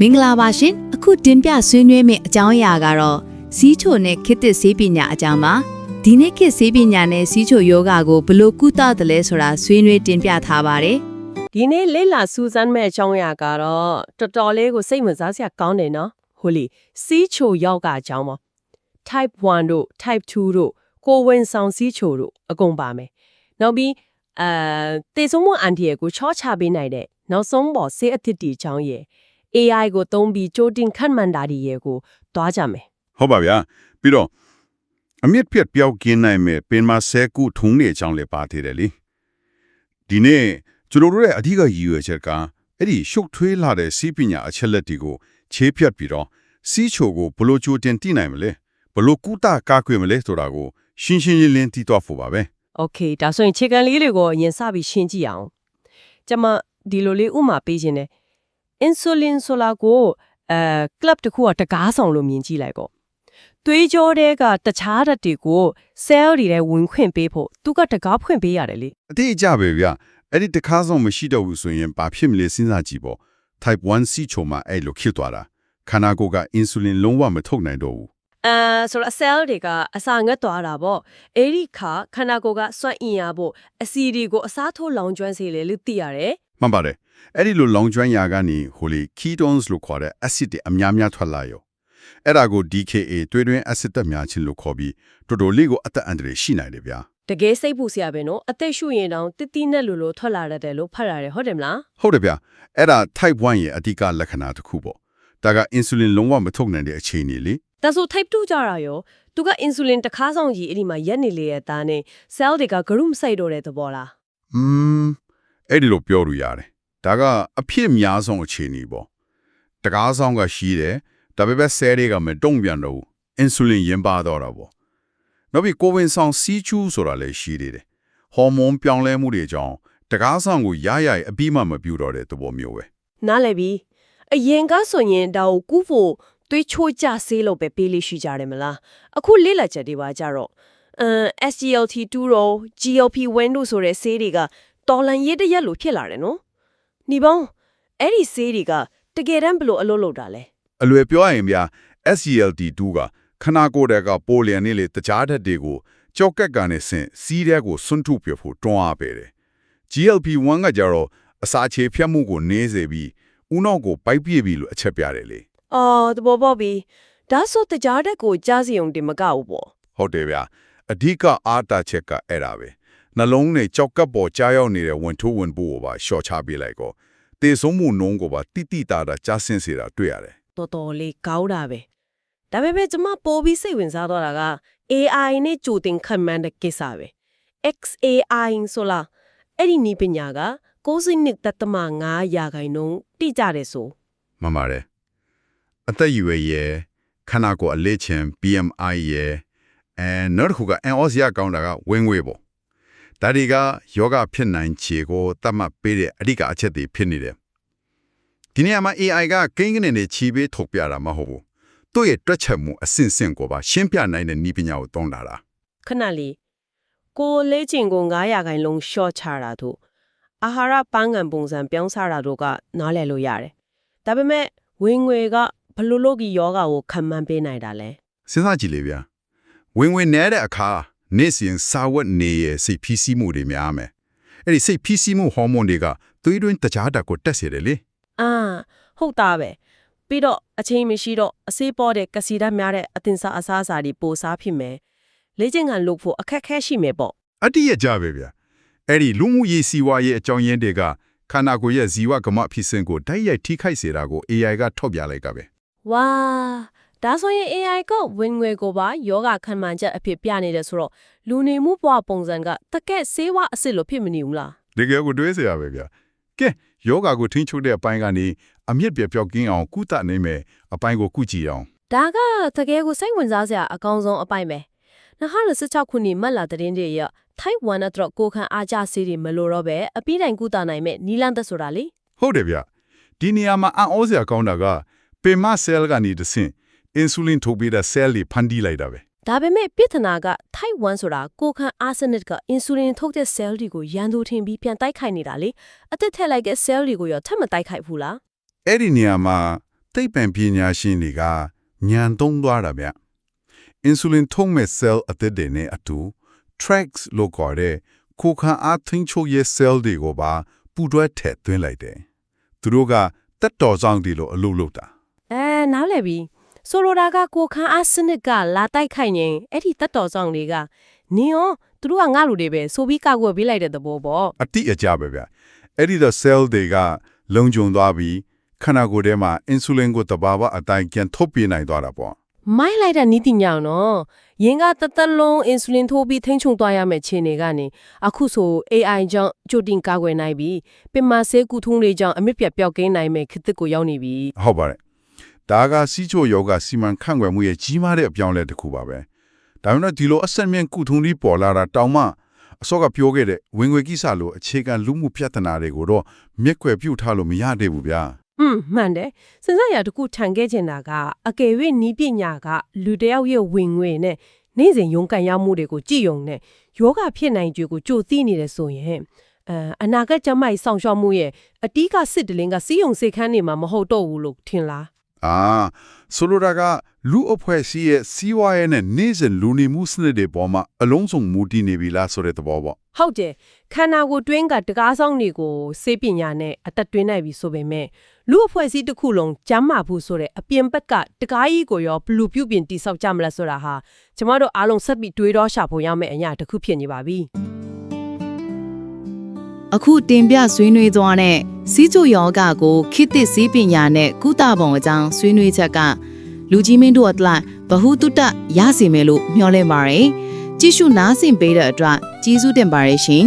မင်္ဂလာပါရှင်အခုတင်ပြဆွေးနွေးမယ့်အကြောင်းအရာကတော့စီးချိုနဲ့ခေတ်သစ်ဆေးပညာအကြောင်းပါဒီနေ့ခေတ်ဆေးပညာနဲ့စီးချိုယောဂကိုဘယ်လိုကုသတယ်လဲဆိုတာဆွေးနွေးတင်ပြထားပါတယ်ဒီနေ့လေ့လာစူးစမ်းမဲ့အကြောင်းအရာကတော့တော်တော်လေးကိုစိတ်ဝင်စားစရာကောင်းတယ်နော်ဟုတ်လေစီးချိုယောဂအကြောင်းပါ type 1တို့ type 2တို့ကိုဝင်ဆောင်စီးချိုတို့အကုန်ပါမယ်နောက်ပြီးတေဆုံးမှုအန်တီရဲ့ကိုချောချပေးနိုင်တဲ့နောက်ဆုံးပေါ်ဆေးအသစ်တီအကြောင်းရဲ့ AI ကိုသုံးပြီးကြိုတင်ခန့်မှန်းတာဒီရဲ့ကိုတွားကြမယ်ဟုတ်ပါဗျာပြီးတော့အမြင့်ပြတ်ပြောက်ကင်းနိုင်မဲ့ပင်မဆဲကုထုံးနေအကြောင်းလည်းပါသေးတယ်လေဒီနေ့ကျွန်တော်တို့ရဲ့အဓိကရည်ရွယ်ချက်ကအဲ့ဒီရှုပ်ထွေးလာတဲ့စီးပညာအချက်လက်တွေကိုခြေဖြတ်ပြီးတော့စီးချိုကိုဘလို့ကြိုတင်သိနိုင်မလဲဘလို့ကုသကာကွယ်မလဲဆိုတာကိုရှင်းရှင်းလင်းလင်းသိတော့ဖို့ပါပဲโอเคဒါဆိုရင်ခြေခံလေးတွေကိုအရင်စပြီးရှင်းကြည့်အောင်ကျွန်မဒီလိုလေးဥမာပေးခြင်းနဲ့ insulin ဆိုတာကိုclub တစ်ခုကတကားဆောင်လို့မြင်ကြည့်လိုက်ပေါ့သွေးကြောတွေကတခြားဓာတ်တွေကို cell တွေထဲဝင်ခွင့်ပေးဖို့သူကတကားဖွင့်ပေးရတယ်လေအတိအကျပဲဗျအဲ့ဒီတကားဆောင်မရှိတော့ဘူးဆိုရင်ဘာဖြစ်မလဲစဉ်းစားကြည့်ပေါ့ type 1 စီးချိုမှာအဲ့လိုဖြစ်သွားတာခန္ဓာကိုယ်က insulin လုံးဝမထုတ်နိုင်တော့ဘူးဆိုတော့ cell တွေကအစာငတ်သွားတာပေါ့အဲ့ဒီခါခန္ဓာကိုယ်ကစွန့်အင်ရဖို့အဆီတွေကိုအစားထိုးလောင်ကျွမ်းစေလေလို့သိရတယ်မှန်ပါတယ်အဲ့ဒီလိုလောင်ကျွမ်းရာကနေဟိုလေ ketones လို့ခေါ်တဲ့ acid တွေအများများထွက်လာရောအဲ့ဒါကို DKA သွေးတွင်း acid တက်များခြင်းလို့ခေါ်ပြီးတော်တော်လေးကိုအသက်အန္တရာယ်ရှိနိုင်တယ်ဗျာတကယ်စိတ်ပူစရာပဲနော်အသက်ရှူရင်တောင်တိတိနဲ့လိုထွက်လာတယ်လို့ဖတ်ရတယ်ဟုတ်တယ်မလားဟုတ်တယ်ဗျာအဲ့ဒါ type 1ရဲ့အဓိကလက္ခဏာတစ်ခုပေါ့ဒါက insulin လုံးဝမထုတ်နိုင်တဲ့အခြေအနေလေဒါဆို type 2ကြတာရောသူက insulin တခါဆောင်ကြီးအဲ့ဒီမှာရက်နေလေရဲ့သားနဲ့ cell တွေကဂရုမစိုက်တော့တဲ့သဘောလားအဲ့ဒီလိုပြောလို့ရတယ်ဒါကအဖြစ်များဆုံးအခြေအနေပေါ့တကားဆောင်ကရှိတယ်ဒါပေမဲ့ cell တွေကမတုံ့ပြန်တော့ဘူး insulin ရင်ပါတော့တာပေါ့နောက်ပြီးကိုဝင်ဆောင်စီးချူးဆိုတာလည်းရှိသေးတယ်ဟော်မုန်းပြောင်းလဲမှုတွေကြောင့်တကားဆောင်ကိုရရအပြီးမှမပြူတော့တဲ့သဘောမျိုးပဲနားလည်ပြီအရင်ကဆိုရင်ဒါကိုကူးဖို့သွေးချိုးကြဆေးလို့ပဲပေးလို့ရှိကြတယ်မလားအခုလေ့လာချက်တွေပါကြတော့SGLT2 ရော GLP-1 တို့ဆိုတဲ့ဆေးတွေကတော်လန်ရည်တရက်လို့ဖြစ်လာတယ်နော်။ဒီပေါင်းအဲ့ဒီဆေးတွေကတကယ်တမ်းဘလို့အလုပ်လုပ်တာလဲအလွယ်ပြောရရင်ဗျာ SGLT2 ကခနာကိုယ်ကပိုလီယန်နဲ့လေတခြားဓာတ်တွေကိုကြောက်ကက်ကနေဆင်စီးတဲ့ကိုစွန့်ထုတ်ပြဖို့တွန်းအားပေးတယ် GLP-1 ကကြတော့အစာချေဖြတ်မှုကိုနည်းစေပြီးဦးနှောက်ကိုပိုက်ပြည့်ပြီးလို့အချက်ပြတယ်လေသဘောပေါက်ပြီဒါဆိုတခြားဓာတ်ကိုကြားစီုံတင်မကဘူးပေါ့ဟုတ်တယ်ဗျာအဓိကအားတာချက်ကအဲ့ဒါပဲနှလုံးနဲ့ကြောက်ကပ်ပေါ်ကြားရောက်နေတဲ့ဝင်ထိုးဝင်ပို့ကိုပါရှော့ချပေးလိုက်တော့တေဆုံးမှုနှုံးကိုပါတိတိတာကြားဆင်းစေတာတွေ့ရတယ်တော်တော်လေးကောင်းတာပဲဒါပေမဲ့ကျွန်မပို့ပြီးစိတ်ဝင်စားတော့တာက AI နဲ့ကြိုတင်ခန့်မှန်းတဲ့ကိစ္စပဲ XAI ဆိုလားအဲ့ဒီနည်းပညာက92.5ရာခိုင်နှုန်းတိကျတယ်ဆိုမှန်ပါတယ်အသက်အရွယ်ရဲ့ခန္ဓာကိုယ်အလေးချိန် BMI ရဲ့နောက်တစ်ခုကအန်အော့စီယာကောင်းတာကဝင်ငွေပေါ့ဒါတွေကယောဂဖြစ်နိုင်ခြေကိုသတ်မှတ်ပေးတဲ့အဓိကအချက်တွေဖြစ်နေတယ်ဒီနေရာမှာ AI ကကိန်းဂဏန်းတွေခြေပေးထုတ်ပြတာမဟုတ်ဘူးသူ့ရဲ့တွက်ချက်မှုအဆင့်ဆင့်ကိုပါရှင်းပြနိုင်တဲ့နည်းပညာကိုသုံးတာလားခဏလေးကိုလေးချိန်ကို9ရာခိုင်နှုန်း short ချတာတို့အာဟာရပန်းငံပုံစံပြောင်းစားတာတို့ကနားလည်လို့ရတယ်ဒါပေမဲ့ဝင်ငွေကဘလို့လို့ကြီးယောဂကိုခံမှန်းပေးနိုင်တာလဲစဉ်းစားကြည့်လေဗျာဝင်ငွေနဲတဲ့အခါနေ့စဉ်စာဝတ်နေရဲ့စိတ်ဖိစီးမှုတွေများမယ်အဲ့ဒီစိတ်ဖိစီးမှုဟော်မုန်းတွေကသွေးတွင်းတကြားဓာတ်ကိုတက်စေတယ်လေဟုတ်တာပဲပြီးတော့အချိန်မရှိတော့အစေးပေါ်တဲ့ကစီဓာတ်များတဲ့အတင်စားအစားအစာတွေပိုစားဖြစ်မယ်လေ့ကျင့်ခန်းလုပ်ဖို့အခက်ခဲရှိမယ်ပေါ့အတိရကြပဲဗျာအဲ့ဒီလူမှုရေးစီဝါရေးအကြောင်းရင်းတွေကခန္ဓာကိုယ်ရဲ့ဇီဝကမဖြစ်စဉ်ကိုတိုက်ရိုက်ထိခိုက်စေတာကို AI ကထောက်ပြလိုက်ကပဲဝါဒါဆိုရင် AI ကဝင်ငွေကိုပါယောဂခံမှန်ချက်အဖြစ်ပြနေတယ်ဆိုတော့လူနေမှုဘဝပုံစံကတကက်ဆေးဝါးအစ်စ်လို့ဖြစ်မနေဘူးလားတကယ်ကိုတွေးစရာပဲဗျာကဲယောဂကိုထိန်းချုပ်တဲ့အပိုင်းကနေအမြင့်ပြပြောက်ကင်းအောင်ကုသနိုင်မယ်အပိုင်းကိုကုကြည့်အောင်ဒါကတကယ်ကိုစိတ်ဝင်စားစရာအကောင်းဆုံးအပိုင်းပဲ2016ခုနှစ်မတ်လသတင်းတွေရ Type 1နဲ့တော့ကိုခံအားကျဆေးတွေမလိုတော့ပဲအပြီးတိုင်ကုသနိုင်မဲ့နီလန်သက်ဆိုတာလေဟုတ်တယ်ဗျဒီနေရာမှာအံ့ဩစရာကောင်းတာကပေမဆဲလ်ကနေတဆင့်အင်ဆူလင်ထုတ်ပေးတဲ့ cell တွေဖန်တီးလိုက်တာပဲဒါပေမဲ့ပြဿနာက Type 1ဆိုတာကိုခံအားစနစ်ကအင်ဆူလင်ထုတ်တဲ့ cell တွေကိုရန်သူထင်ပြီးပြန်တိုက်ခိုက်နေတာလေအသက်ထက်လိုက်တဲ့ cell တွေကိုရောထပ်မတိုက်ခိုက်ဘူးလားအဲ့ဒီနေရာမှာ သိပ္ပံပညာရှင်တွေကညံသုံးသွားတာဗျ။ insulin ထုံးမဲ့ cell အသစ်တွေနဲ့အတူ tracks လို့ခေါ်တဲ့ကိုယ်ခံအားထိန်းချုပ်ရေး cell တွေကိုပါပူတွဲထည့်သွင်းလိုက်တယ်။သူတို့ကတက်တော်ဆောင်ဒီလိုအလုပ်လုပ်တာ နားလည်ပြီဆိုလိုတာကကိုခန်းအားစနစ်ကလာတိုက်ခိုက်ရင်အဲ့ဒီတက်တော်ဆောင်တွေကနင်ရောသူတို့ကငါလူတွေပဲဆိုပြီးကောက်ွယ်ပေးလိုက်တဲ့သဘောပေါ့ အတိအကျပဲဗျ။အဲ့ဒီတော့ cell တွေကလုံခြုံသွားပြီးခန္ဓာကိုယ်ထဲမှာ insulin ကိုတဘာဝအတိုင်းပြန်ထုတ်ပြနိုင်သွားတာပေါ့။ မိုင်းလိုက်တဲ့နီးတိညာနော်ရင်ကတသက်လုံးအင်ဆူလင်ထိုးပြီးထိန်းချုပ်သွားရမယ့်ခြေနေကနေအခုဆို AI ကြောင့်ကြိုတင်ကာကွယ်နိုင်ပြီပင်မဆေးကုထုံးတွေကြောင့်အမြင့်ပြတ်ပျောက်ကင်းနိုင်မယ့်ခေတ်သစ်ကိုရောက်နေပြီ ဟုတ်ပါတယ်။ဒါကစီးချိုယောဂစီမံခန့်ခွဲမှုရဲ့ကြီးမားတဲ့အပြောင်းအလဲတစ်ခုပါပဲ။ဒါပေမဲ့ဒီလိုအဆက်မြင့်ကုထုံးပြီးပေါ်လာတာတောင်မှအစောကပြောခဲ့တဲ့ဝင်ငွေကိစ္စလိုအခြေခံလူမှုပြဿနာတွေကိုတော့မျက်ကွယ်ပြုတ်ထားလို့မရသေးဘူးဗျာ။ မှန်တယ်စဉ်းစားရတခုထန်ခဲ့ချင်တာကအကယ်၍နီးပညာကလူတယောက်ရဲ့ဝင်ငွေနဲ့နေ့စဉ်ရုန်းကန်ရမှုတွေကိုကြည်ယုံနဲ့ယောဂဖြစ်နိုင်ကြကိုကြိုသိနေတယ်ဆိုရင်အနာဂတ်ကျမိုက်ဆောင်ရှောက်မှုရဲ့အတီးကစစ်တလင်းကစီးယုံစိတ်ခန်းနေမှာမဟုတ်တော့ဘူးလို့ထင်လားဆိုလိုတာကလူအဖွဲ့အစည်းရဲ့စီးပွားရေးနဲ့နေ့စဉ်လူနေမှုစနစ်တွေပေါ်မှာအလုံးစုံမူတည်နေပြီလားဆိုတဲ့သဘောပေါ့ဟုတ်တယ်ခန္ဓာကိုယ်တွင်းကတကားဆောင်တွေကိုစေပညာနဲ့အသက်တွင်းနိုင်ပြီဆိုပေမဲ့လူအဖွဲ့အစည်းတစ်ခုလုံးကျမ်းမာဖို့ဆိုတဲ့အပြင်ဘက်ကတကားကြီးကိုရောဘလူပြုပြင်တိဆောက်ကြမလားဆိုတာဟာကျမတို့အားလုံးဆက်ပြီးတွေးတော့ရှာဖို့ရမယ့်အရာတစ်ခုဖြစ်နေပါပြီအခုတင်ပြဆွေးနွေးသွားတဲ့စီးချိုယောဂကိုခေတ်သစ်စေပညာနဲ့ကုသပုံအကြောင်းဆွေးနွေးချက်ကလူကြီးမင်းတို့အတလိုက်ဘဟုတုတရစီမယ်လို့မျှော်လင့်ပါတယ်ကြည့်ရှုနားဆင်ပေးတဲ့အတွက်ကျေးဇူးတင်ပါတယ်ရှင်